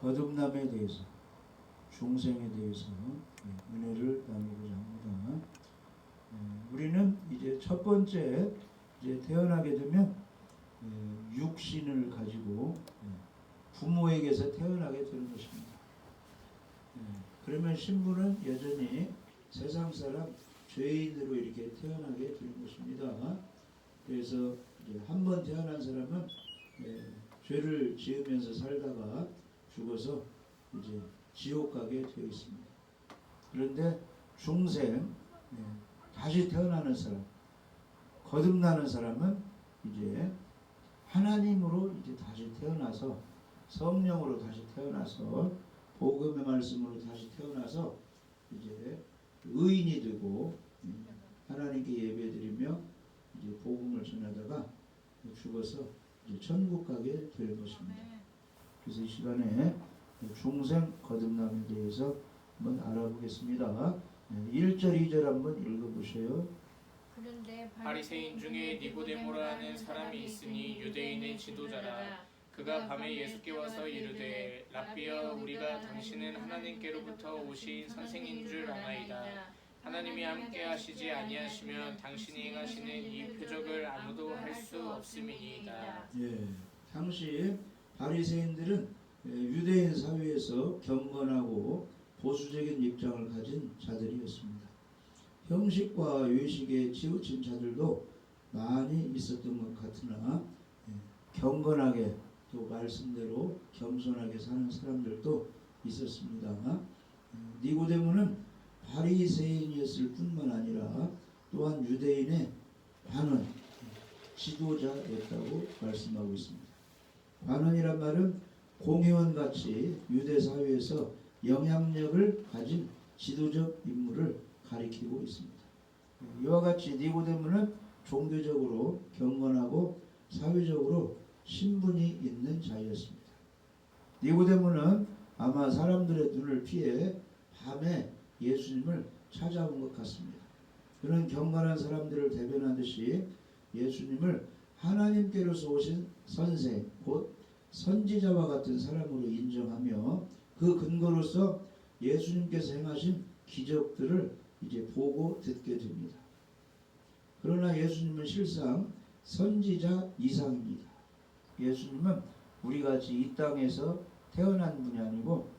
거듭남에 대해서, 중생에 대해서 은혜를 나누고자 합니다. 우리는 이제 첫 번째 이제 태어나게 되면 육신을 가지고 부모에게서 태어나게 되는 것입니다. 그러면 신부는 여전히 세상 사람 죄인으로 이렇게 태어나게 되는 것입니다. 그래서 이제 한 번 태어난 사람은 죄를 지으면서 살다가 죽어서 이제 지옥 가게 되어 있습니다. 그런데 중생, 다시 태어나는 사람, 거듭나는 사람은 이제 하나님으로 이제 다시 태어나서, 성령으로 다시 태어나서, 복음의 말씀으로 다시 태어나서 이제 의인이 되고 하나님께 예배드리며 이제 복음을 전하다가 죽어서 이제 천국 가게 될 것입니다. 그래서 이 시간에 중생 거듭남에 대해서 한번 알아보겠습니다. 1절 2절 한번 읽어보세요. 그런데 바리새인 중에 니고데모라는 사람이 있으니 유대인의 지도자라. 그가 밤에 예수께 와서 이르되 랍비여, 우리가 당신은 하나님께로부터 오신 선생인 줄 아나이다. 하나님이 함께 하시지 아니하시면 당신이 행하시는 이 표적을 아무도 할 수 없음이니이다. 당시 바리새인들은 유대인 사회에서 경건하고 보수적인 입장을 가진 자들이었습니다. 형식과 외식에 치우친 자들도 많이 있었던 것 같으나 경건하게 또 말씀대로 겸손하게 사는 사람들도 있었습니다. 니고데모는 바리새인이었을 뿐만 아니라 또한 유대인의 관원, 지도자였다고 말씀하고 있습니다. 관원이란 말은 공의원같이 유대 사회에서 영향력을 가진 지도적 인물을 가리키고 있습니다. 이와 같이 니고데모는 종교적으로 경건하고 사회적으로 신분이 있는 자였습니다. 니고데모는 아마 사람들의 눈을 피해 밤에 예수님을 찾아온 것 같습니다. 그는 경건한 사람들을 대변하듯이 예수님을 하나님께로서 오신 선생, 곧 선지자와 같은 사람으로 인정하며 그 근거로서 예수님께서 행하신 기적들을 이제 보고 듣게 됩니다. 그러나 예수님은 실상 선지자 이상입니다. 예수님은 우리같이 이 땅에서 태어난 분이 아니고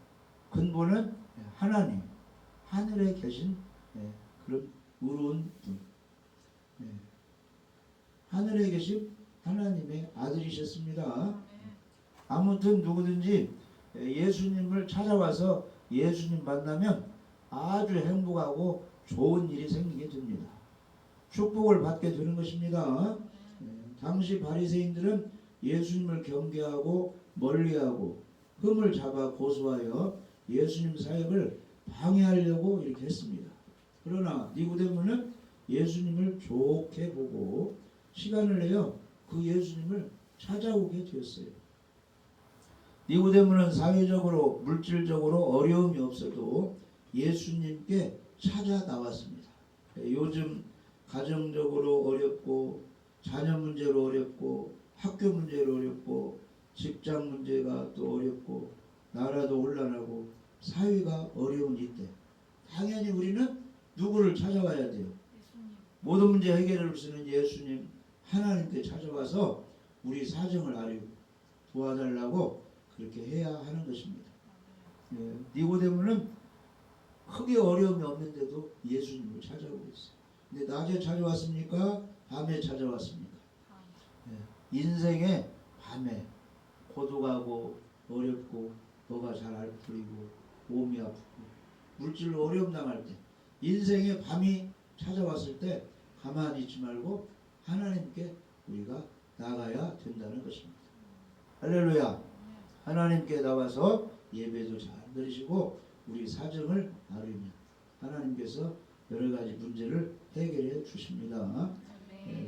근본은 하나님, 하늘에 계신 그런 의로운 분, 하늘에 계신 하나님의 아들이셨습니다. 아무튼 누구든지 예수님을 찾아와서 예수님 만나면 아주 행복하고 좋은 일이 생기게 됩니다. 축복을 받게 되는 것입니다. 당시 바리새인들은 예수님을 경계하고 멀리하고 흠을 잡아 고소하여 예수님 사역을 방해하려고 이렇게 했습니다. 그러나 니고데모는 예수님을 좋게 보고 시간을 내어 그 예수님을 찾아오게 되었어요. 니고데모는 사회적으로 물질적으로 어려움이 없어도 예수님께 찾아 나왔습니다. 요즘 가정적으로 어렵고 자녀 문제로 어렵고 학교 문제로 어렵고 직장 문제가 또 어렵고 나라도 혼란하고 사회가 어려운 이때 당연히 우리는 누구를 찾아와야 돼요? 모든 문제 해결을 쓰는 예수님 하나님께 찾아와서 우리 사정을 알고 도와달라고 그렇게 해야 하는 것입니다. 니고데모는 크게 어려움이 없는데도 예수님을 찾아오고 있어요. 근데 낮에 찾아왔습니까? 밤에 찾아왔습니까? 인생의 밤에 고독하고 어렵고 뭐가 잘 안 풀리고 몸이 아프고 물질로 어려움 당할 때 인생의 밤이 찾아왔을 때 가만히 있지 말고 하나님께 우리가 나가야 된다는 것입니다. 할렐루야. 하나님께 나와서 예배도 잘 드리시고 우리 사정을 나누면 하나님께서 여러 가지 문제를 해결해 주십니다.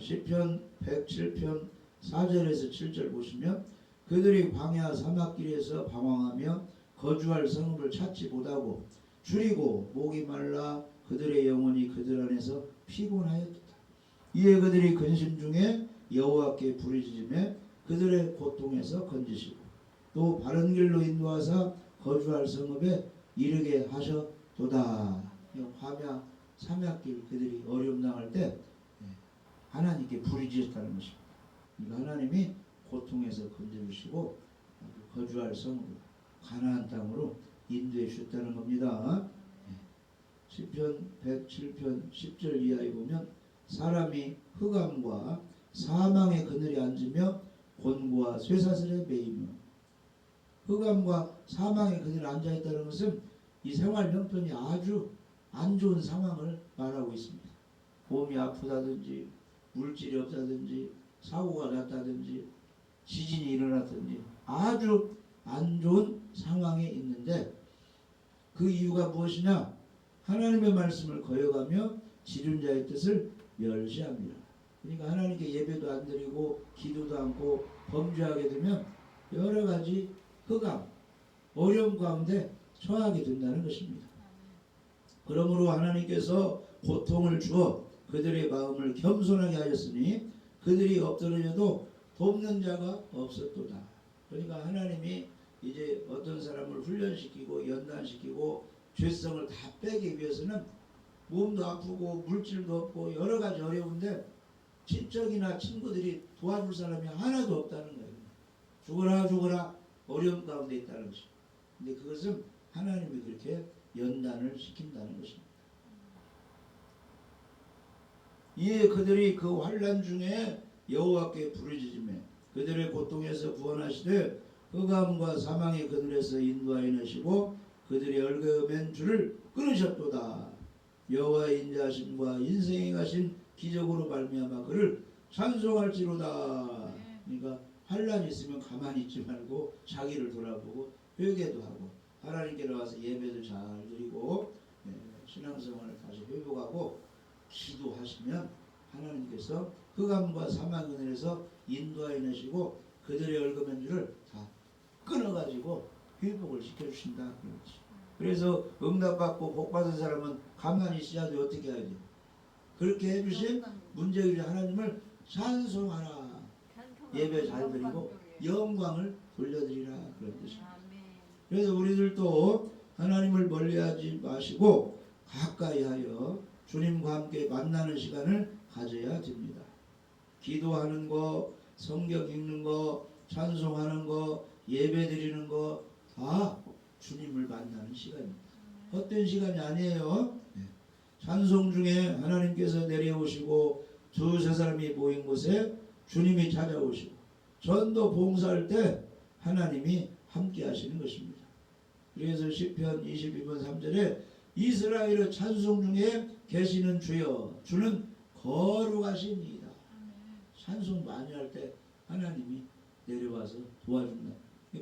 시편 107편 4절에서 7절 보시면 그들이 광야 사막길에서 방황하며 거주할 성읍을 찾지 못하고 줄이고 목이 말라 그들의 영혼이 그들 안에서 피곤하였다. 이에 그들이 근심 중에 여호와께 부르짖으며 그들의 고통에서 건지시고 또 바른 길로 인도하사 거주할 성읍에 이르게 하셨도다. 화며 삼약길 그들이 어려움 당할 때 하나님께 부르짖었다는 것입니다. 그러니까 하나님이 고통에서 건져주시고 거주할 성읍 가나안 땅으로 인도해 주셨다는 겁니다. 시편 107편 10절 이하에 보면 사람이 흑암과 사망의 그늘에 앉으며 곤고와 쇠사슬에 매이며, 흑암과 사망의 그늘에 앉아있다는 것은 이 생활 형편이 아주 안 좋은 상황을 말하고 있습니다. 몸이 아프다든지 물질이 없다든지 사고가 났다든지 지진이 일어났든지 아주 안 좋은 상황에 있는데, 그 이유가 무엇이냐? 하나님의 말씀을 거역하며 지른 자의 뜻을 멸시합니다. 그러니까 하나님께 예배도 안 드리고 기도도 않고 범죄하게 되면 여러 가지 흑암, 어려움 가운데 처하게 된다는 것입니다. 그러므로 하나님께서 고통을 주어 그들의 마음을 겸손하게 하셨으니 그들이 엎드려져도 돕는 자가 없었도다. 그러니까 하나님이 이제 어떤 사람을 훈련시키고 연단시키고 죄성을 다 빼기 위해서는 몸도 아프고 물질도 없고 여러 가지 어려운데 친척이나 친구들이 도와줄 사람이 하나도 없다는 거예요. 죽어라 어려움 가운데 있다는 것입니다. 근데 그것은 하나님이 그렇게 연단을 시킨다는 것입니다. 이에 그들이 그 환난 중에 여호와께 부르짖으며 그들의 고통에서 구원하시되 흑암과 사망의 그늘에서 인도하여 내시고 그들의 얽매인 줄을 끊으셨도다. 여호와의 인자하심과 인생에 가신 기적으로 말미암아 그를 찬송할지로다. 그러니까 환난이 있으면 가만히 있지 말고 자기를 돌아보고 회개도 하고 하나님께 나와서 예배도 잘 드리고 신앙생활을 다시 회복하고 기도하시면 하나님께서 흑암과 사망 그늘에서 인도하여 내시고 그들의 얽매인 줄을 다 끊어가지고 회복을 시켜주신다. 그래서 응답받고 복받은 사람은 가만히 있어야 돼. 어떻게 해야 돼? 그렇게 해주신 문제의 하나님을 찬송하라. 예배 잘 드리고 영광을 돌려드리라. 그런 뜻입니다. 그래서 우리들도 하나님을 멀리하지 마시고 가까이 하여 주님과 함께 만나는 시간을 가져야 됩니다. 기도하는 거, 성경 읽는 거, 찬송하는 거, 예배 드리는 거 다 주님을 만나는 시간입니다. 헛된 시간이 아니에요. 찬송 중에 하나님께서 내려오시고 두세 사람이 모인 곳에 주님이 찾아오시고 전도 봉사할 때 하나님이 함께 하시는 것입니다. 그래서 시편 22편 3절에 이스라엘의 찬송 중에 계시는 주여 주는 거룩하시니이다. 찬송 많이 할 때 하나님이 내려와서 도와준다.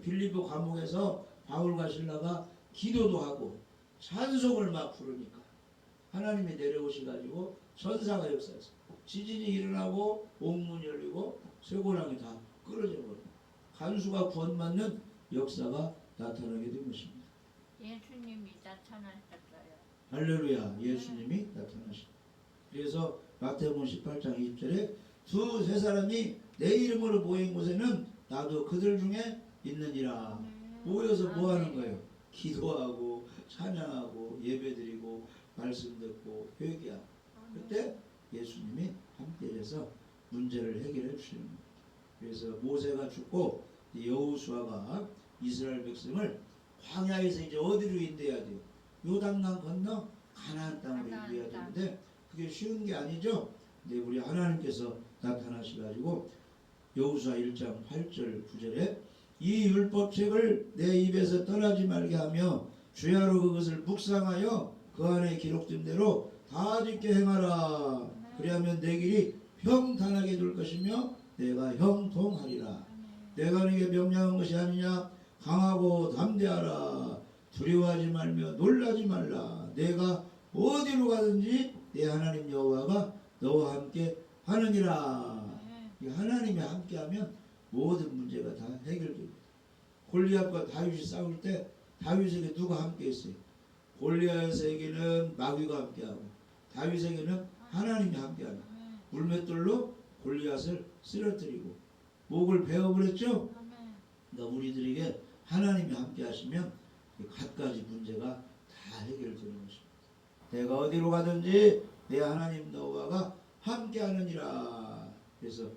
빌립보 감옥에서 바울과 실라가 기도도 하고 찬송을 막 부르니까 하나님이 내려오셔가지고 천사가 역사했어. 지진이 일어나고 옥문이 열리고 쇠고랑이 다 끊어져 버려. 간수가 구원받는 역사가 나타나게 된 것입니다. 예수님이 나타나셨어요. 할렐루야. 예수님이 나타나셨다. 그래서 마태복음 18장 20절에 두세 사람이 내 이름으로 모인 곳에는 나도 그들 중에 있느니라. 모여서 뭐 하는 거예요? 기도하고 찬양하고 예배드리고 말씀 듣고 회개하고. 그때 예수님이 함께해서 문제를 해결해 주시는 거예요. 그래서 모세가 죽고 여호수아가 이스라엘 백성을 광야에서 이제 어디로 인도해야 돼요? 요단강 건너 가나안 땅으로 인도해야 되는데 그게 쉬운 게 아니죠. 근데 우리 하나님께서 나타나셔가지고 여호수아 1장 8절 9절에 이 율법책을 내 입에서 떠나지 말게 하며 주야로 그것을 묵상하여 그 안에 기록된 대로 다 짓게 행하라. 그리하면 내 길이 평탄하게 될 것이며 내가 형통하리라. 내가 네게 명령한 것이 아니냐. 강하고 담대하라. 두려워하지 말며 놀라지 말라. 내가 어디로 가든지 내 하나님 여호와가 너와 함께 하느니라. 하나님이 함께하면 모든 문제가 다 해결됩니다. 골리앗과 다윗이 싸울 때 다윗에게 누가 함께했어요? 골리앗에게는 마귀가 함께하고 다윗에게는 하나님이 함께합니다. 물맷돌로 골리앗을 쓰러뜨리고 목을 베어버렸죠. 그러니까 우리들에게 하나님이 함께하시면 갖가지 문제가 다 해결되는 것입니다. 내가 어디로 가든지 내 하나님 여호와가 함께하느니라. 그래서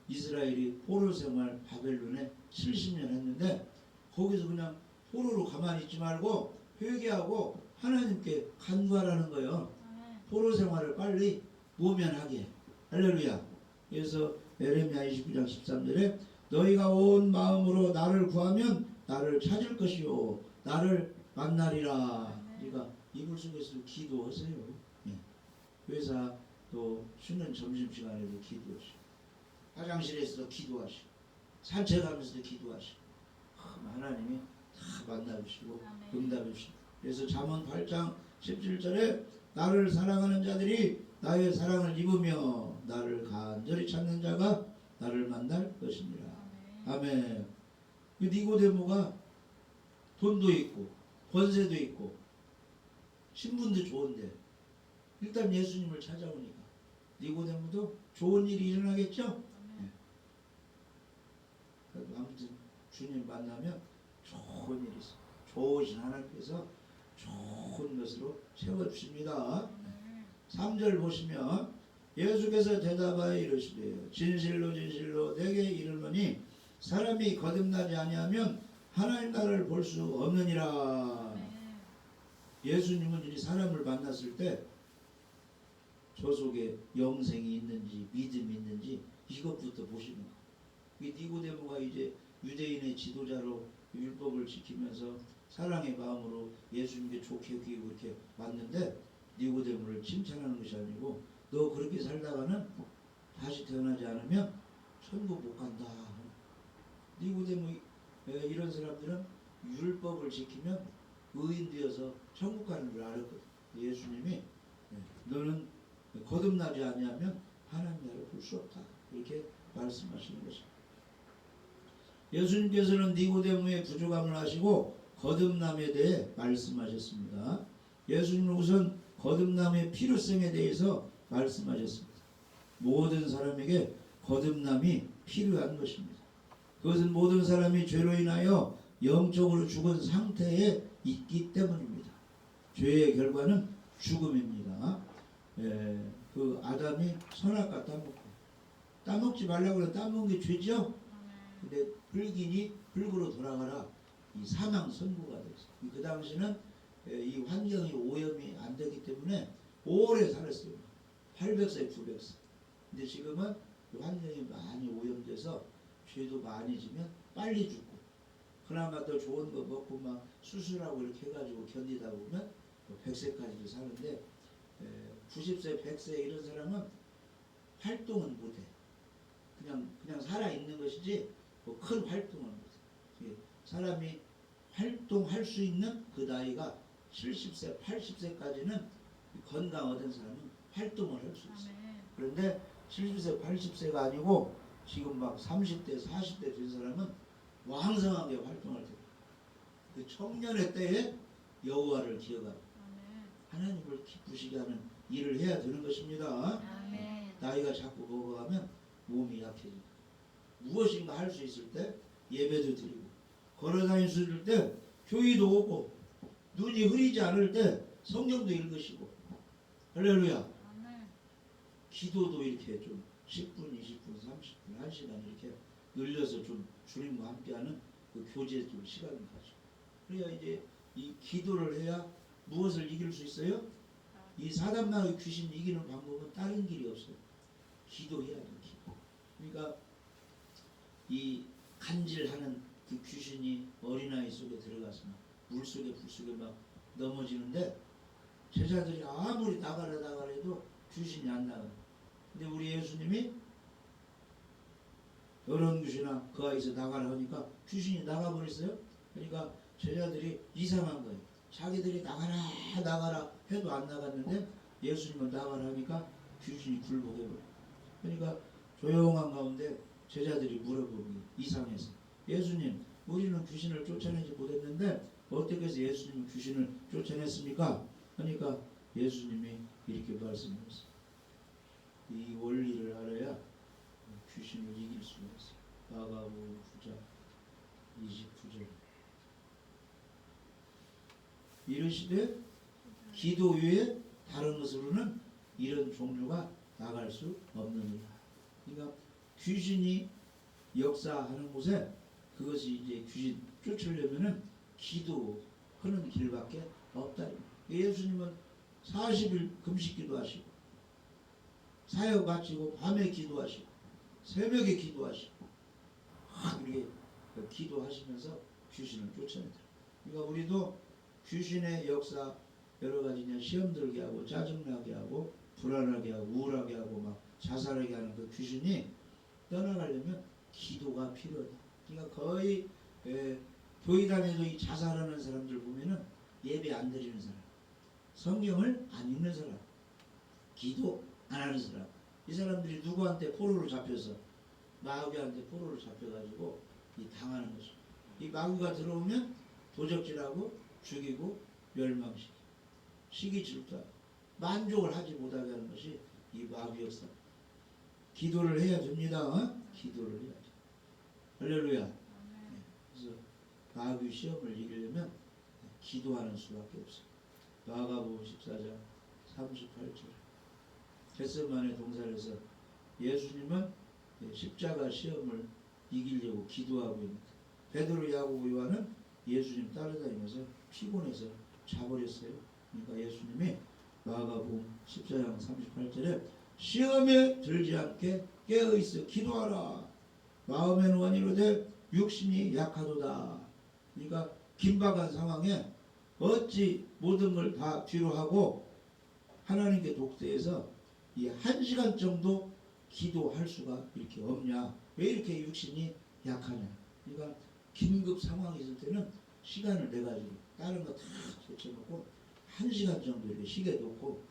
이스라엘이 포로 생활 바벨론에 70년 했는데 거기서 그냥 포로로 가만히 있지 말고 회개하고 하나님께 간구하라는 거예요. 포로 생활을 빨리 모면하게. 할렐루야. 그래서 에레미야 29장 13절에 너희가 온 마음으로 나를 구하면 나를 찾을 것이요 나를 만나리라. 그러니까 이불 속에서 기도하세요. 예. 회사 또 쉬는 점심시간에도 기도하시고 화장실에서도 기도하시고 산책하면서도 기도하시고 하나님이 다 만나주시고 응답해 주시고. 그래서 잠언 8장 17절에 나를 사랑하는 자들이 나의 사랑을 입으며 나를 간절히 찾는 자가 나를 만날 것이니라. 아멘. 그 니고데모가 돈도 있고 권세도 있고 신분도 좋은데 일단 예수님을 찾아오니까 니고데모도 좋은 일이 일어나겠죠? 네. 아무튼 주님 만나면 좋은 일이 있어요. 좋으신 하나님께서 좋은 것으로 채워주십니다. 3절 보시면 예수께서 대답하여 이르시되 진실로 진실로 내게 이르노니 사람이 거듭나지 아니하면 하나님 나라를 볼 수 없느니라. 예수님은 이 사람을 만났을 때 저 속에 영생이 있는지 믿음이 있는지 이것부터 보시는 거예요. 니고데모가 이제 유대인의 지도자로 율법을 지키면서 사랑의 마음으로 예수님께 좋게 여기고 이렇게 왔는데 니고데모를 칭찬하는 것이 아니고 너 그렇게 살다가는 다시 태어나지 않으면 천국 못 간다. 니고데모 이런 사람들은 율법을 지키면 의인 되어서 천국 가는 줄 알았거든. 예수님이 너는 거듭나지 아니하면 하나님 나라를 볼 수 없다. 이렇게 말씀하시는 것입니다. 예수님께서는 니고데모의 부족함을 아시고 거듭남에 대해 말씀하셨습니다. 예수님은 우선 거듭남의 필요성에 대해서 말씀하셨습니다. 모든 사람에게 거듭남이 필요한 것입니다. 그것은 모든 사람이 죄로 인하여 영적으로 죽은 상태에 있기 때문입니다. 죄의 결과는 죽음입니다. 그 아담이 선악과 따먹지 말라고 그래. 따먹은 게 죄죠? 근데 불기니 불구로 돌아가라. 이 사망 선고가 됐어요. 그 당시는 이 환경이 오염이 안 되기 때문에 오래 살았어요. 800세, 900세. 근데 지금은 환경이 많이 오염돼서 죄도 많이 지면 빨리 죽고, 그나마 더 좋은 거 먹고 막 수술하고 이렇게 해가지고 견디다 보면 100세까지도 사는데 90세, 100세 이런 사람은 활동은 못해. 그냥 살아있는 것이지 뭐 큰 활동은 못해. 사람이 활동할 수 있는 그 나이가 70세, 80세까지는 건강 얻은 사람은 활동을 할 수 있어요. 그런데 70세, 80세가 아니고 지금 막 30대, 40대 된 사람은 왕성하게 활동할 때 그 청년의 때에 여호와를 기억하고 하나님을 기쁘시게 하는 일을 해야 되는 것입니다. 나이가 자꾸 먹어가면 몸이 약해집니다. 무엇인가 할 수 있을 때 예배도 드리고 걸어다닐 수 있을 때 교회도 오고 눈이 흐리지 않을 때 성경도 읽으시고 할렐루야. 기도도 이렇게 좀 10분, 20분, 30분, 1시간 이렇게 늘려서 좀 주님과 함께하는 그 교제 좀 시간을 가지고 그래야 이제 이 기도를 해야 무엇을 이길 수 있어요? 이 사단마의 귀신 이기는 방법은 다른 길이 없어요. 기도해야 돼요. 기도. 그러니까 이 간질하는 그 귀신이 어린아이 속에 들어가서 막 물속에 불속에 막 넘어지는데 제자들이 아무리 나가라 해도 귀신이 안 나가요. 근데 우리 예수님이 더러운 귀신아 그 아이에서 나가라 하니까 귀신이 나가버렸어요. 그러니까 제자들이 이상한 거예요. 자기들이 나가라 해도 안 나갔는데 예수님은 나가라 하니까 귀신이 굴복해버려요. 그러니까 조용한 가운데 제자들이 물어보기 이상해서 예수님 우리는 귀신을 쫓아내지 못했는데 어떻게 해서 예수님이 귀신을 쫓아냈습니까? 그러니까 예수님이 이렇게 말씀하셨어요. 이 원리를 알아야 귀신을 이길 수가 있어요. 마가복음 9장 29절 이르시되 기도 외에 다른 것으로는 이런 종류가 나갈 수 없느니라. 그러니까 귀신이 역사하는 곳에 그것이 이제 귀신 쫓으려면은 기도하는 길밖에 없다. 예수님은 40일 금식 기도하시고 사역 마치고 밤에 기도하시고 새벽에 기도하시고 이렇게 기도하시면서 귀신을 쫓아낸다. 그러니까 우리도 귀신의 역사 여러 가지 그냥 시험 들게 하고 짜증나게 하고 불안하게 하고 우울하게 하고 막 자살하게 하는 그 귀신이 떠나가려면 기도가 필요하다. 그러니까 거의 교회 다니면서 이 자살하는 사람들 보면은 예배 안 드리는 사람, 성경을 안 읽는 사람, 기도 안 하는 사람, 이 사람들이 누구한테 포로로 잡혀서 마귀한테 포로로 잡혀가지고 이 당하는 것입니다. 이 마귀가 들어오면 도적질하고 죽이고 멸망시키고 시기 질투하고 만족을 하지 못하게 하는 것이 이 마귀 역사. 기도를 해야 됩니다. 기도를 해야죠. 할렐루야. 그래서 마귀 시험을 이기려면 기도하는 수밖에 없어요. 마가복음 14장 38절 겟세마네 동산에서 예수님은 십자가 시험을 이기려고 기도하고 있는데 베드로, 야고보, 요한은 예수님 따라다니면서 피곤해서 자버렸어요. 그러니까 예수님이 마가복음 14장 38절에 시험에 들지 않게 깨어있어 기도하라. 마음에는 원이로되 육신이 약하도다. 그러니까 긴박한 상황에 어찌 모든 걸 다 뒤로 하고 하나님께 독대해서 이 1시간 정도 기도할 수가 이렇게 없냐. 왜 이렇게 육신이 약하냐. 그러니까 긴급 상황이 있을 때는 시간을 내가지고 다른 거 다 제쳐놓고 1시간 정도 이렇게 시계 놓고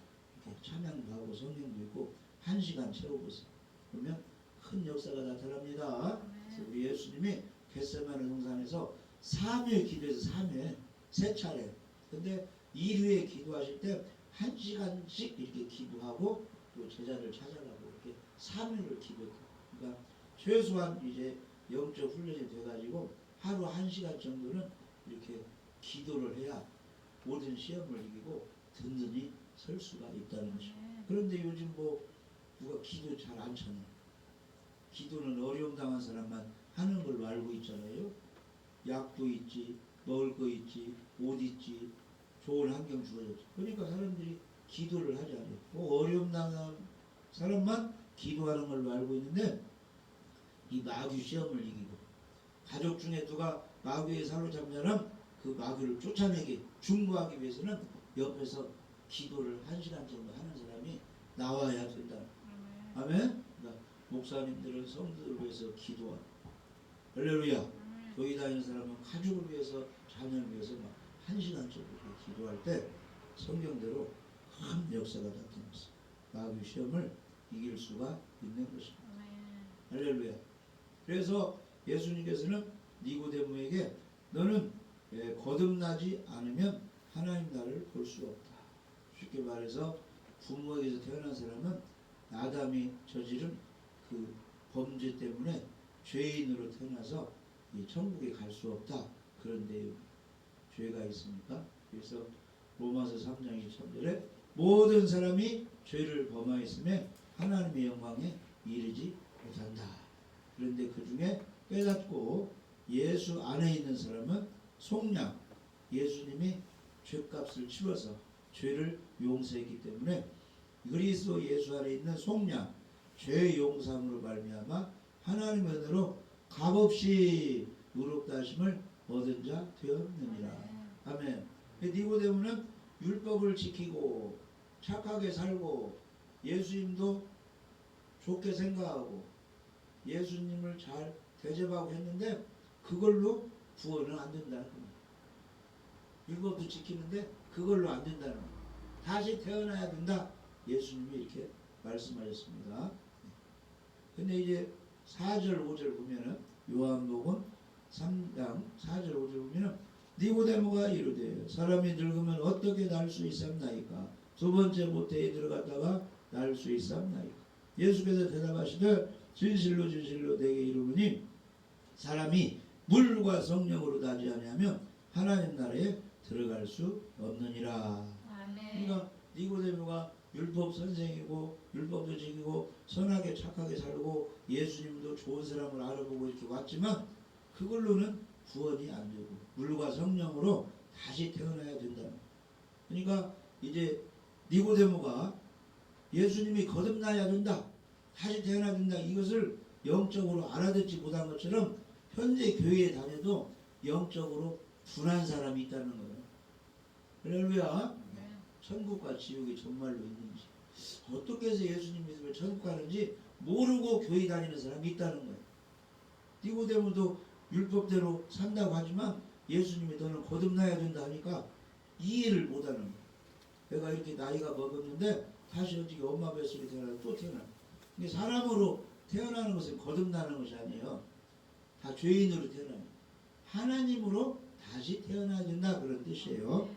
이렇게 찬양도 하고 성경도 읽고 1시간 채워보세요. 그러면 큰 역사가 나타납니다. 그래서 우리 예수님이 겟세마네 동산에서 3회 기도해서 3회 3차례. 근데 1회에 기도하실 때 1시간씩 이렇게 기도하고 또 제자를 찾아가고 이렇게 3회를 기도했다. 그러니까 최소한 이제 영적 훈련이 돼가지고 하루 1시간 정도는 이렇게 기도를 해야 모든 시험을 이기고 든든히 설 수가 있다는 것이죠. 그런데 요즘 뭐 누가 기도 잘 안 찾나? 기도는 어려움 당한 사람만 하는 걸로 알고 있잖아요. 약도 있지, 먹을 거 있지, 옷 있지, 좋은 환경 주어졌지. 그러니까 사람들이 기도를 하지 않아요. 뭐 어려움 당한 사람만 기도하는 걸로 알고 있는데 이 마귀 시험을 이기고 가족 중에 누가 마귀에 사로잡냐면 그 마귀를 쫓아내기 중보하기 위해서는 옆에서 기도를 1시간 정도 하는 사람이 나와야 된다. 아멘. 그러니까 목사님들은 성도를 위해서 기도하고 할렐루야. 교회 다니는 사람은 가족을 위해서 자녀를 위해서 막 1시간 정도 기도할 때 성경대로 큰 역사가 나타났어요. 마귀 시험을 이길 수가 있는 것입니다. 할렐루야. 그래서 예수님께서는 니고데모에게 너는 거듭나지 않으면 하나님 나라를 볼 수가 없다. 쉽게 말해서 부모에게서 태어난 사람은 아담이 저지른 그 범죄 때문에 죄인으로 태어나서 이 천국에 갈 수 없다. 그런 내용. 죄가 있습니까? 그래서 로마서 3장 23절에 모든 사람이 죄를 범하였음에 하나님의 영광에 이르지 못한다. 그런데 그 중에 깨닫고 예수 안에 있는 사람은 속량, 예수님이 죄값을 치러서 죄를 용서했기 때문에 그리스도 예수 안에 있는 속량, 죄 용sam으로 말미암아 하나님의 은혜로 값없이 의롭다 하심을 얻은 자 되었느니라. 아멘. 니고데모는 율법을 지키고 착하게 살고 예수님도 좋게 생각하고 예수님을 잘 대접하고 했는데 그걸로 구원은 안 된다는 겁니다. 율법도 지키는데 그걸로 안 된다는 겁니다. 다시 태어나야 된다. 예수님이 이렇게 말씀하셨습니다. 근데 이제 4절 5절 보면은 요한복음 3장 4절 5절 보면은 니고데모가 이르되 사람이 늙으면 어떻게 날 수 있었나이까? 두 번째 모태에 들어갔다가 날 수 있었나이까? 예수께서 대답하시되 진실로 진실로 내게 이르노니 사람이 물과 성령으로 나지 아니하면 하나님 나라에 들어갈 수 없느니라. 아멘. 그러니까 니고데모가 율법 선생이고 율법도 지키고 선하게 착하게 살고 예수님도 좋은 사람을 알아보고 이렇게 왔지만 그걸로는 구원이 안 되고 물과 성령으로 다시 태어나야 된다. 그러니까 이제 니고데모가 예수님이 거듭나야 된다, 다시 태어나야 된다, 이것을 영적으로 알아듣지 못한 것처럼 현재 교회에 다녀도 영적으로 둔한 사람이 있다는 거예요. 할렐루야. 네. 천국과 지옥이 정말로 있는지, 어떻게 해서 예수님 믿으면 천국 가는지 모르고 교회 다니는 사람이 있다는 거예요. 니고데모도 율법대로 산다고 하지만 예수님이 너는 거듭나야 된다 하니까 이해를 못하는 거예요. 내가 이렇게 나이가 먹었는데 다시 어떻게 엄마 뱃속에 태어나서 또 태어나. 이게 사람으로 태어나는 것은 거듭나는 것이 아니에요. 다 죄인으로 태어나요. 하나님으로 다시 태어나야 된다, 그런 뜻이에요.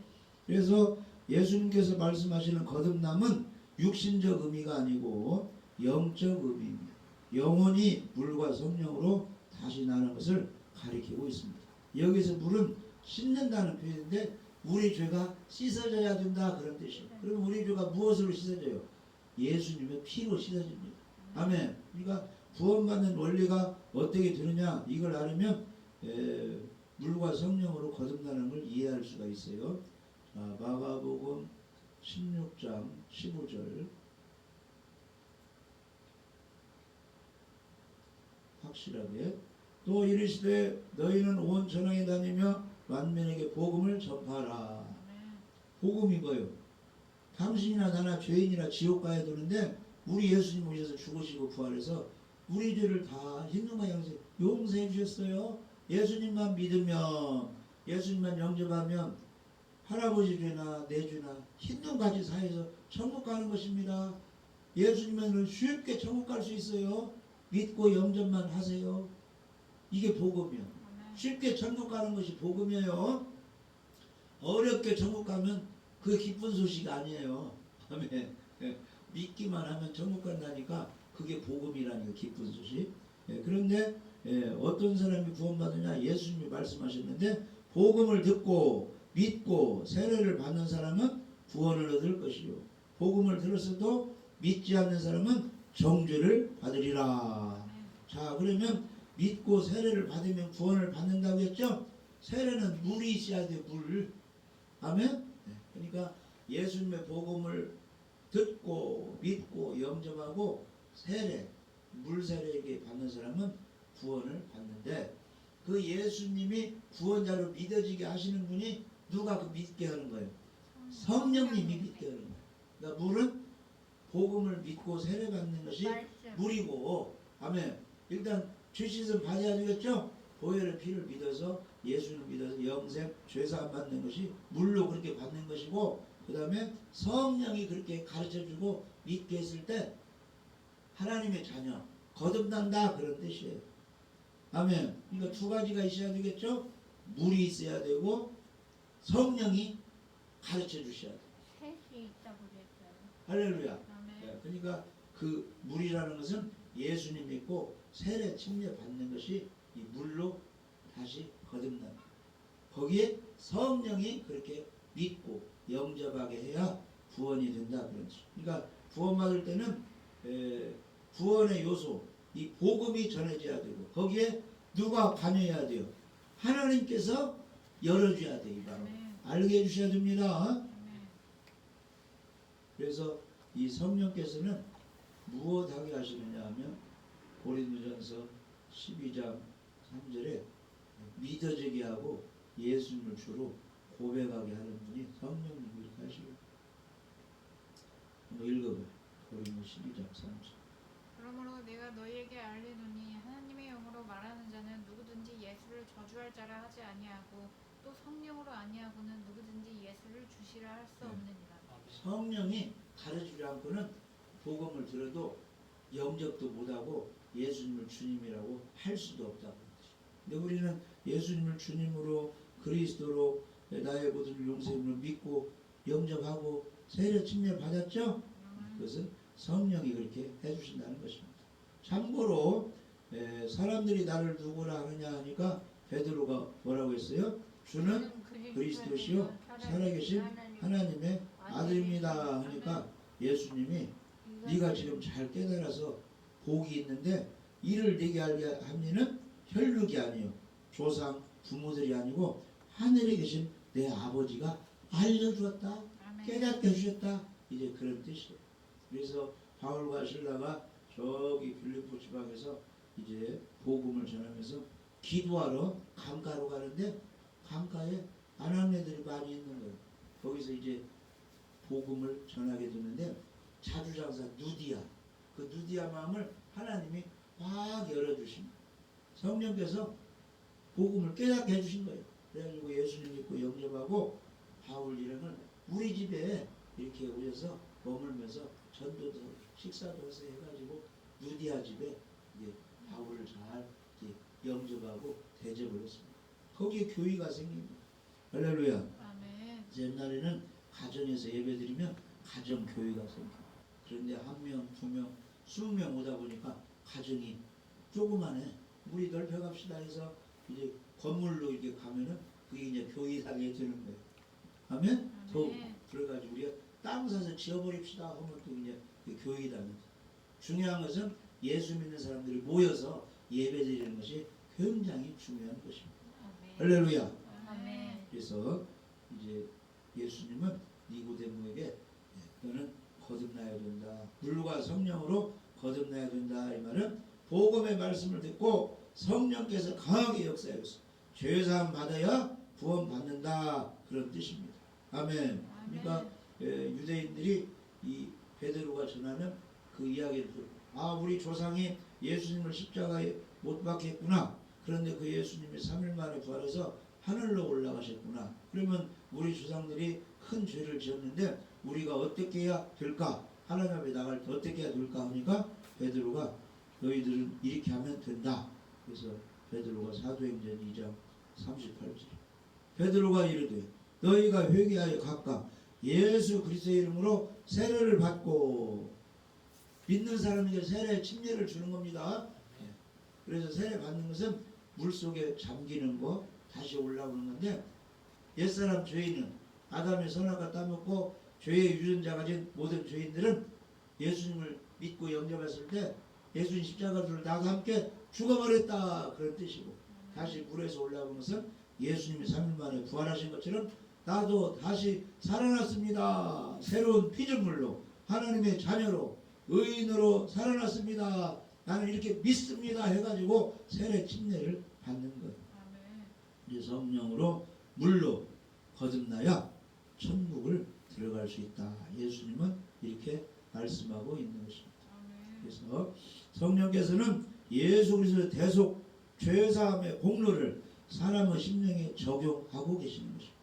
그래서 예수님께서 말씀하시는 거듭남은 육신적 의미가 아니고 영적 의미입니다. 영혼이 물과 성령으로 다시 나는 것을 가리키고 있습니다. 여기서 물은 씻는다는 표현인데 우리 죄가 씻어져야 된다, 그런 뜻이에요. 그럼 우리 죄가 무엇으로 씻어져요? 예수님의 피로 씻어집니다. 아멘. 그러니까 구원받는 원리가 어떻게 되느냐, 이걸 알으면 물과 성령으로 거듭나는 걸 이해할 수가 있어요. 자, 마가복음 16장 15절 확실하게 또 이르시되 너희는 온 전황에 다니며 만민에게 복음을 전파하라. 복음이 뭐예요? 당신이나 나나 죄인이나 지옥 가야 되는데 우리 예수님 오셔서 죽으시고 부활해서 우리 죄를 다 흰눈과 양세 용서해 주셨어요. 예수님만 믿으면, 예수님만 영접하면 할아버지 죄나 내 죄나 흰눈같이 사해서 천국 가는 것입니다. 예수님은 쉽게 천국 갈 수 있어요. 믿고 영접만 하세요. 이게 복음이요. 쉽게 천국 가는 것이 복음이에요. 어렵게 천국 가면 그게 기쁜 소식 아니에요. 아멘. 믿기만 하면 천국 간다니까 그게 복음이라니까, 기쁜 소식. 그런데 어떤 사람이 구원받느냐, 예수님이 말씀하셨는데 복음을 듣고 믿고 세례를 받는 사람은 구원을 얻을 것이요, 복음을 들었어도 믿지 않는 사람은 정죄를 받으리라. 자, 그러면 믿고 세례를 받으면 구원을 받는다고 했죠? 세례는 물이 있어야 돼, 물. 아멘? 그러니까 예수님의 복음을 듣고 믿고 영접하고 세례, 물세례에게 받는 사람은 구원을 받는데, 그 예수님이 구원자로 믿어지게 하시는 분이 누가 그 믿게 하는 거예요? 성령님이 믿게 하는 거예요. 그러니까 물은 복음을 믿고 세례 받는 것이 물이고, 아멘. 일단 죄 씻음 받아야 되겠죠? 보혈의 피를 믿어서, 예수를 믿어서 영생 죄사함 받는 것이 물로 그렇게 받는 것이고, 그 다음에 성령이 그렇게 가르쳐주고 믿게 했을 때 하나님의 자녀 거듭난다, 그런 뜻이에요. 아멘. 그러니까 두 가지가 있어야 되겠죠? 물이 있어야 되고 성령이 가르쳐 주셔야 돼요. 셋이 있다고 그랬어요. 할렐루야. 아멘. 그러니까 그 물이라는 것은 예수님 믿고 세례 침례 받는 것이 이 물로 다시 거듭난다. 거기에 성령이 그렇게 믿고 영접하게 해야 구원이 된다, 그렇죠. 그러니까 구원받을 때는 구원의 요소, 이 복음이 전해져야 되고 거기에 누가 관여해야 돼요? 하나님께서 열어줘야 돼요. 바로 알게 해주셔야 됩니다. 그래서 이 성령께서는 무엇하게 하시느냐 하면 고린도전서 12장 3절에 믿어지게 하고 예수님을 주로 고백하게 하는 분이 성령님이 이렇게 하시고, 한번 읽어봐요. 고린도 12장 3절. 그러므로 내가 너희에게 알리노니 하나님의 영으로 말하는 자는 누구든지 예수를 저주할 자라 하지 아니하고 또 성령으로 아니하고는 누구든지 예수를 주시라 할 수 없느니라. 성령이 가르치지 않고는 복음을 들어도 영접도 못하고 예수님을 주님이라고 할 수도 없다고. 근데 우리는 예수님을 주님으로 그리스도로 나의 모든 용서임을 믿고 영접하고 세례 침례 받았죠? 그것은 성령이 그렇게 해주신다는 것입니다. 참고로 사람들이 나를 누구라 하느냐 하니까 베드로가 뭐라고 했어요? 주는 그리스도시요 살아계신 하나님의 아들입니다 하니까 예수님이 네가 지금 잘 깨달아서 복이 있는데 이를 네게 알게 합니는 혈육이 아니요 조상 부모들이 아니고 하늘에 계신 내 아버지가 알려주었다 깨닫게 해주셨다 이제 그런 뜻이에요. 그래서 바울과 실라가 저기 빌립보 지방에서 이제 복음을 전하면서 기도하러 강가로 가는데 강가에 아낙네들이 많이 있는 거예요. 거기서 이제 복음을 전하게 되는데 자주장사 누디아 그 누디아 마음을 하나님이 확 열어주신 성령께서 복음을 깨닫게 해주신 거예요. 그래가지고 예수님 믿고 영접하고 바울 일행을 우리 집에 이렇게 오셔서 머물면서 전도도 식사도 해서 해가지고 누디아 집에 이제 바울을 잘 이제 영접하고 대접을 했습니다. 거기에 교회가 생깁니다. 할렐루야. 아멘. 옛날에는 가정에서 예배드리면 가정 교회가 생겨요. 그런데 한 명, 두 명, 20명 오다 보니까 가정이 조그만해. 우리 넓혀갑시다 해서 이제 건물로 이렇게 가면은 그게 이제 교회당에 되는 거예요. 하면 더 그래가지고 우리가 땅 사서 지어버립시다 하면 또 이제 교회당이 중요한 것은 예수 믿는 사람들이 모여서 예배드리는 것이 굉장히 중요한 것입니다. 할렐루야. 아멘. 그래서 이제 예수님은 니고데모에게 너는 거듭나야 된다. 물과 성령으로 거듭나야 된다. 이 말은 복음의 말씀을 듣고 성령께서 강하게 역사해서 죄사함 받아야 구원 받는다 그런 뜻입니다. 아멘. 그러니까 유대인들이 이 베드로가 전하는 그 이야기를 듣고 우리 조상이 예수님을 십자가에 못 박혔구나. 그런데 그 예수님이 3일 만에 부활해서 하늘로 올라가셨구나. 그러면 우리 조상들이 큰 죄를 지었는데 우리가 어떻게 해야 될까? 하나님 앞에 나갈 때 어떻게 해야 될까 하니까 베드로가 너희들은 이렇게 하면 된다. 그래서 베드로가 사도행전 2장 38절 베드로가 이르되 너희가 회개하여 각각 예수 그리스도의 이름으로 세례를 받고 믿는 사람에게 세례 침례를 주는 겁니다. 그래서 세례 받는 것은 물속에 잠기는 거 다시 올라오는 건데 옛사람 죄인은 아담의 선악과 따먹고 죄의 유전자가 된 모든 죄인들은 예수님을 믿고 영접했을 때 예수님 십자가를 나와 함께 죽어버렸다 그런 뜻이고 다시 물에서 올라오는 것은 예수님이 3일 만에 부활하신 것처럼 나도 다시 살아났습니다. 새로운 피조물로 하나님의 자녀로 의인으로 살아났습니다. 나는 이렇게 믿습니다 해가지고 세례 침례를 받는 거예요. 이제 성령으로 물로 거듭나야 천국을 들어갈 수 있다. 예수님은 이렇게 말씀하고 있는 것입니다. 그래서 성령께서는 예수 그리스도의 대속 죄사함의 공로를 사람의 심령에 적용하고 계시는 것입니다.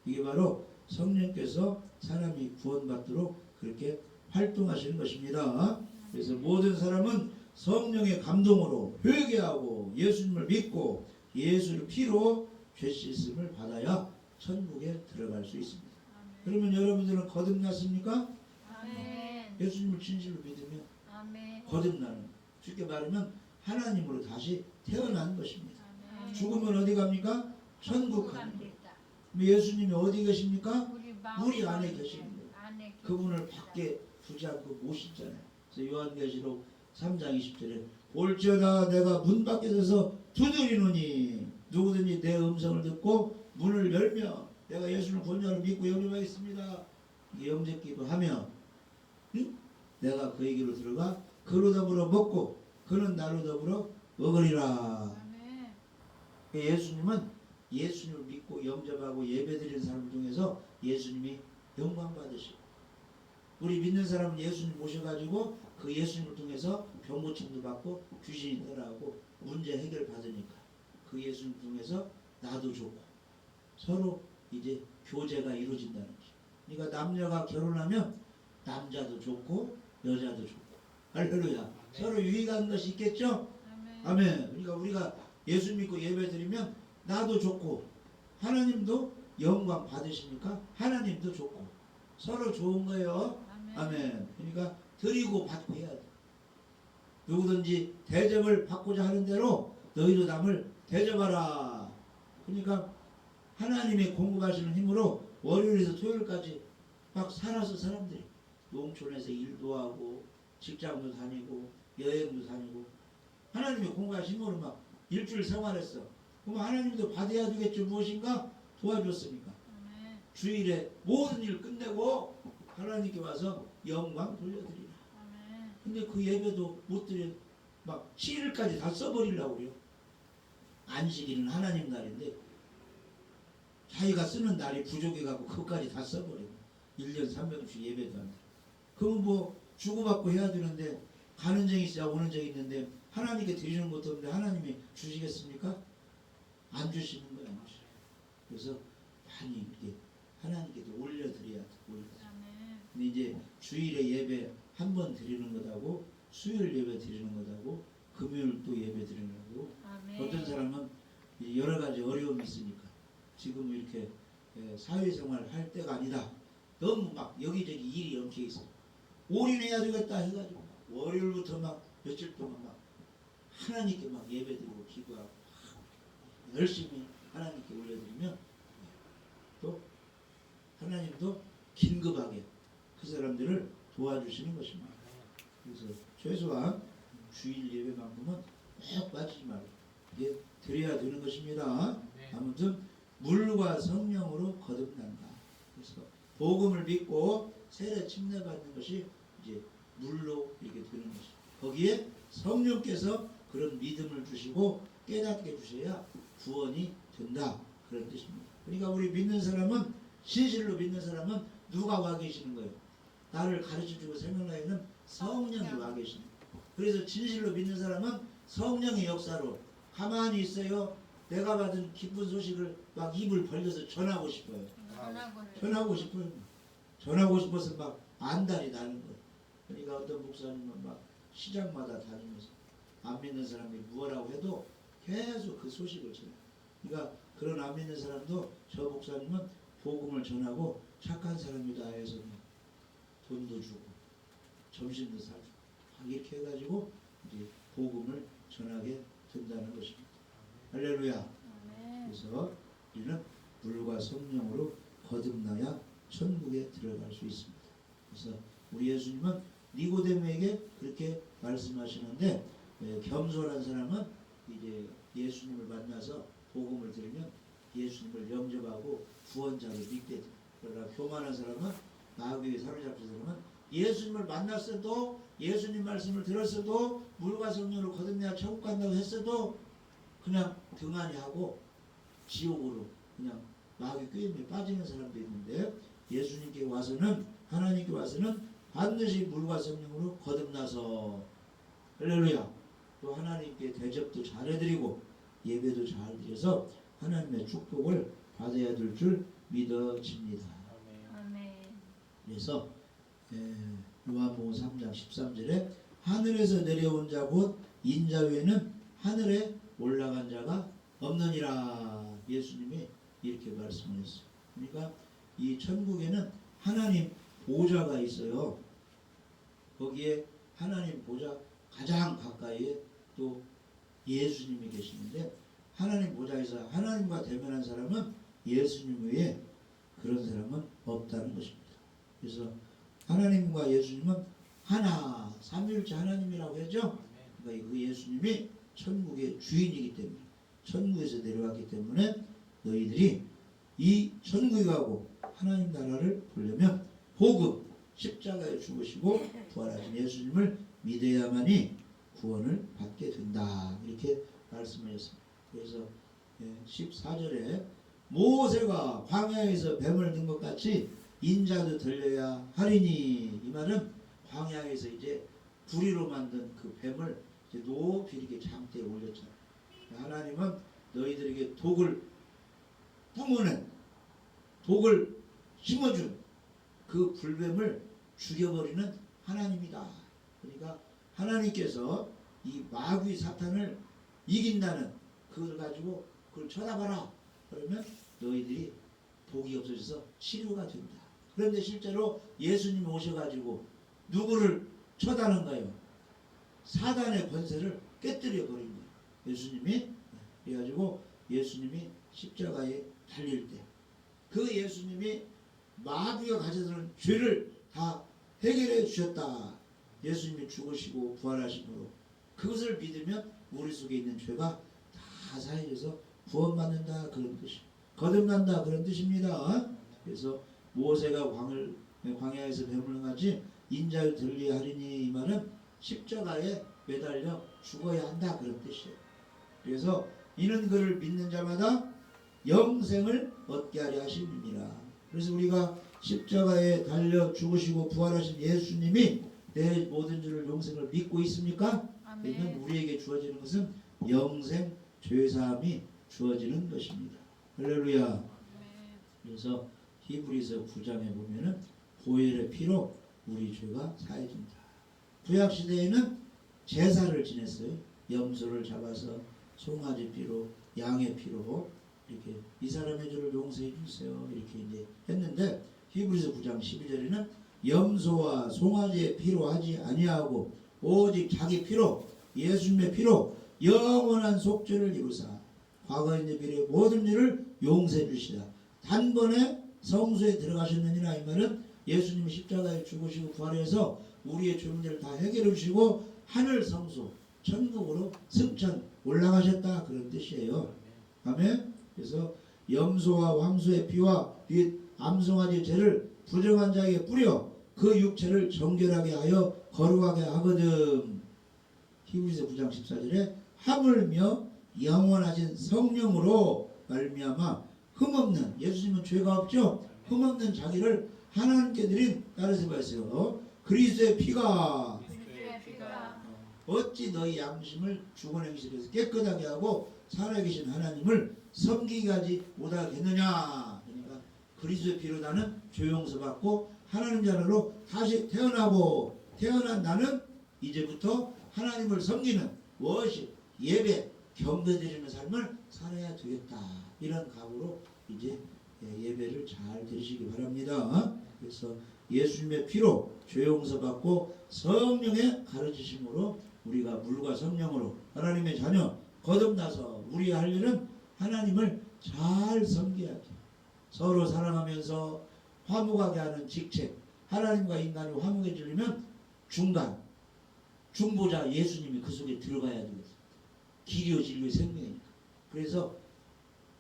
이게 바로 성령께서 사람이 구원받도록 그렇게 활동하시는 것입니다. 그래서 모든 사람은 성령의 감동으로 회개하고 예수님을 믿고 예수의 피로 죄 씻음을 받아야 천국에 들어갈 수 있습니다. 그러면 여러분들은 거듭났습니까? 예수님을 진실로 믿으면 거듭나는 쉽게 말하면 하나님으로 다시 태어난 것입니다. 죽으면 어디 갑니까? 천국 갑니다. 예수님이 어디 계십니까? 우리 안에 계시는 거예요. 그분을 밖에 두지 않고 모시잖아요. 그래서 요한계시록 3장 20절에 볼지어다 내가 문 밖에 서서 두드리노니 누구든지 내 음성을 듣고 문을 열며 내가 예수를 구원자로 믿고 영접하겠습니다. 영접기도 하며 내가 그에게로 들어가 그로 더불어 먹고 그는 나로 더불어 먹으리라. 예수님은 예수님을 믿고 영접하고 예배드리는 사람을 통해서 예수님이 영광 받으시고 우리 믿는 사람은 예수님 모셔가지고 그 예수님을 통해서 병고침도 받고 귀신이 떠나고 문제 해결 받으니까 그 예수님 통해서 나도 좋고 서로 이제 교제가 이루어진다는 거죠. 그러니까 남녀가 결혼하면 남자도 좋고 여자도 좋고 할렐루야. 서로 유익한 것이 있겠죠? 아멘. 그러니까 우리가 예수 믿고 예배드리면 나도 좋고 하나님도 영광 받으시니까 하나님도 좋고 서로 좋은 거예요. 아멘. 그러니까 드리고 받고 해야 돼. 누구든지 대접을 받고자 하는 대로 너희도 남을 대접하라. 그러니까 하나님의 공급하시는 힘으로 월요일에서 토요일까지 막 살아서 사람들이 농촌에서 일도 하고 직장도 다니고 여행도 다니고 하나님의 공급하신 힘으로 막 일주일 생활했어. 그럼 하나님도 받아야 되겠죠. 무엇인가 도와줬으니까. 아멘. 주일에 모든 일 끝내고 하나님께 와서 영광 돌려드리라. 아멘. 근데 그 예배도 못 드려 막 7일까지 다 써버리려고 그래요. 안식일은 하나님 날인데 자기가 쓰는 날이 부족해갖고 그것까지 다 써버려요. 1년 300주 예배도 한다. 그럼 뭐 주고받고 해야 되는데 가는 정이 있어야 오는 정이 있는데 하나님께 드리는 것도 없는데 하나님이 주시겠습니까? 안 주시는 거예요. 안 주셔요. 그래서 많이 이렇게 하나님께도 올려드려야 돼. 올려드려야 돼. 아멘. 근데 이제 주일에 예배 한 번 드리는 것하고 수요일 예배 드리는 것하고 금요일 또 예배 드리는 거고 아멘. 어떤 사람은 여러 가지 어려움이 있으니까 지금 이렇게 사회생활 할 때가 아니다. 너무 막 여기저기 일이 엉켜 있어. 올인해야 되겠다 해가지고 월요일부터 막 며칠 동안 막 하나님께 막 예배드리고 기도하고 열심히 하나님께 올려드리면 또 하나님도 긴급하게 그 사람들을 도와주시는 것입니다. 그래서 최소한 주일 예배만큼은 꼭 빠지지 말고 이게 드려야 되는 것입니다. 네. 아무튼 물과 성령으로 거듭난다. 그래서 복음을 믿고 세례 침례받는 것이 이제 물로 이렇게 되는 것이. 거기에 성령께서 그런 믿음을 주시고 깨닫게 주셔야 구원이 된다. 그런 뜻입니다. 그러니까 우리 믿는 사람은 진실로 믿는 사람은 누가 와 계시는 거예요? 나를 가르쳐주고 생명나에는 성령이 와 계시는 거예요. 그래서 진실로 믿는 사람은 성령의 역사로 가만히 있어요. 내가 받은 기쁜 소식을 막 입을 벌려서 전하고 싶어요. 전하고 싶어요. 전하고 싶어서 막 안달이 나는 거예요. 그러니까 어떤 목사님은 막 시장마다 다니면서 안 믿는 사람이 무엇라고 해도 계속 그 소식을 전해요. 그러니까 그런 안 믿는 사람도 저 목사님은 복음을 전하고 착한 사람이다 해서 돈도 주고 점심도 사주고 막 이렇게 해가지고 이제 복음을 전하게 된다는 것입니다. 할렐루야. 아멘. 그래서 우리는 물과 성령으로 거듭나야 천국에 들어갈 수 있습니다. 그래서 우리 예수님은 니고데모에게 그렇게 말씀하시는데 겸손한 사람은 이제 예수님을 만나서 복음을 들으면 예수님을 영접하고 구원자로 믿게 돼. 그러나 교만한 사람은 마귀에 사로잡힌 사람은 예수님을 만났어도 예수님 말씀을 들었어도 물과 성령으로 거듭나야 천국 간다고 했어도 그냥 등한히 하고 지옥으로 그냥 마귀 꾀임에 빠지는 사람도 있는데 예수님께 와서는 하나님께 와서는 반드시 물과 성령으로 거듭나서 할렐루야 또 하나님께 대접도 잘 해드리고 예배도 잘 드려서 하나님의 축복을 받아야 될 줄 믿어집니다. 아멘. 그래서 요한복음 3장 13절에 하늘에서 내려온 자 곧 인자 외에는 하늘에 올라간 자가 없느니라 예수님이 이렇게 말씀을 했어요. 그러니까 이 천국에는 하나님 보좌가 있어요. 거기에 하나님 보좌 가장 가까이에 또 예수님이 계시는데 하나님 보좌에서 하나님과 대면한 사람은 예수님 외에 그런 사람은 없다는 것입니다. 그래서 하나님과 예수님은 하나 삼위일체 하나님이라고 하죠. 그러니까 그 예수님이 천국의 주인이기 때문에 천국에서 내려왔기 때문에 너희들이 이 천국에 가고 하나님 나라를 보려면 복음 십자가에 죽으시고 부활하신 예수님을 믿어야만이 구원을 받게 된다. 이렇게 말씀하셨습니다. 그래서 14절에 모세가 광야에서 뱀을 든 것 같이 인자도 들려야 하리니 이 말은 광야에서 이제 구리로 만든 그 뱀을 이제 높이 이렇게 장대에 올렸잖아요. 하나님은 너희들에게 독을 품어낸 독을 심어준 그 불뱀을 죽여버리는 하나님이다. 그러니까 하나님께서 이 마귀 사탄을 이긴다는 그걸 가지고 그걸 쳐다봐라. 그러면 너희들이 독이 없어져서 치료가 된다. 그런데 실제로 예수님이 오셔가지고 누구를 쳐다는 거예요? 사단의 권세를 깨뜨려 버린 거예요. 예수님이 그래가지고 예수님이 십자가에 달릴 때 그 예수님이 마귀가 가져드는 죄를 다 해결해 주셨다. 예수님이 죽으시고 부활하심으로 그것을 믿으면 우리 속에 있는 죄가 다 사해져서 구원받는다 그런 뜻이 거듭난다 그런 뜻입니다. 그래서 모세가 광야에서 뱀을 가지 인자를 들리하리니 이 말은 십자가에 매달려 죽어야 한다 그런 뜻이에요. 그래서 이는 그를 믿는 자마다 영생을 얻게 하려 하심이니라. 그래서 우리가 십자가에 달려 죽으시고 부활하신 예수님이 내 모든 죄를 영생을 믿고 있습니까? 그러면 아멘. 우리에게 주어지는 것은 영생 죄사함이 주어지는 것입니다. 할렐루야. 아멘. 그래서 히브리서 9장에 보면은 보혈의 피로 우리 죄가 사해진다. 구약 시대에는 제사를 지냈어요. 염소를 잡아서 송아지 피로, 양의 피로 이렇게 이 사람의 죄를 용서해 주세요. 이렇게 이제 했는데 히브리서 9장 12절에는 염소와 송아지의 피로 하지 아니하고 오직 자기 피로 예수님의 피로 영원한 속죄를 이루사 과거의 미래의 모든 일을 용서해 주시다. 단번에 성소에 들어가셨느니라. 이 말은 예수님이 십자가에 죽으시고 부활해서 우리의 죄 문제를 다 해결해 주시고 하늘 성소 천국으로 승천 올라가셨다 그런 뜻이에요. 아멘. 그래서 염소와 황소의 피와 및 암송아지의 죄를 부정한 자에게 뿌려 그 육체를 정결하게 하여 거룩하게 하거든. 히브리서 9장 14절에 하물며 영원하신 성령으로 말미암아 흠없는 예수님은 죄가 없죠. 흠없는 자기를 하나님께 드린 따르세가 있어요. 그리스도의 피가 그리스도의 피가 어찌 너희 양심을 죽은 행실에서 깨끗하게 하고 살아계신 하나님을 섬기게 하지 못하겠느냐. 그러니까 그리스도의 피로 나는 죄 용서받고 하나님 자녀로 다시 태어나고 태어난 나는 이제부터 하나님을 섬기는 워십, 예배, 경배드리는 삶을 살아야 되겠다. 이런 각오로 이제 예배를 잘 드리시기 바랍니다. 그래서 예수님의 피로 죄 용서받고 성령의 가르치심으로 우리가 물과 성령으로 하나님의 자녀 거듭나서 우리 할 일은 하나님을 잘 섬겨야 돼. 서로 사랑하면서 화목하게 하는 직책. 하나님과 인간이 화목해지려면 중간 중보자 예수님이 그 속에 들어가야 되겠어. 길이요 진리요 생명이니까. 그래서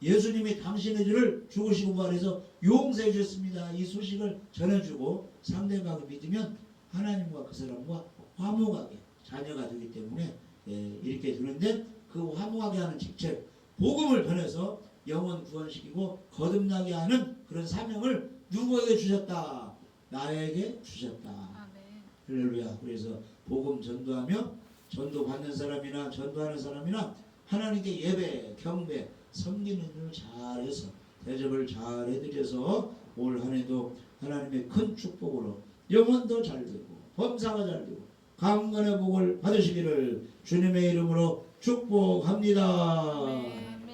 예수님이 당신의 죄를 죽으시고 부활해서 용서해 주셨습니다. 이 소식을 전해주고 상대방을 믿으면 하나님과 그 사람과 화목하게 자녀가 되기 때문에 이렇게 되는데 그 화목하게 하는 직책 복음을 전해서 영혼 구원시키고 거듭나게 하는 그런 사명을 누구에게 주셨다? 나에게 주셨다. 아멘. 할렐루야. 그래서 복음 전도하며 전도받는 사람이나 전도하는 사람이나 하나님께 예배, 경배, 섬기는 일을 잘해서 대접을 잘 해드려서 올 한해도 하나님의 큰 축복으로 영혼도 잘 되고 범사가 잘 되고 강건의 복을 받으시기를 주님의 이름으로 축복합니다. 아멘.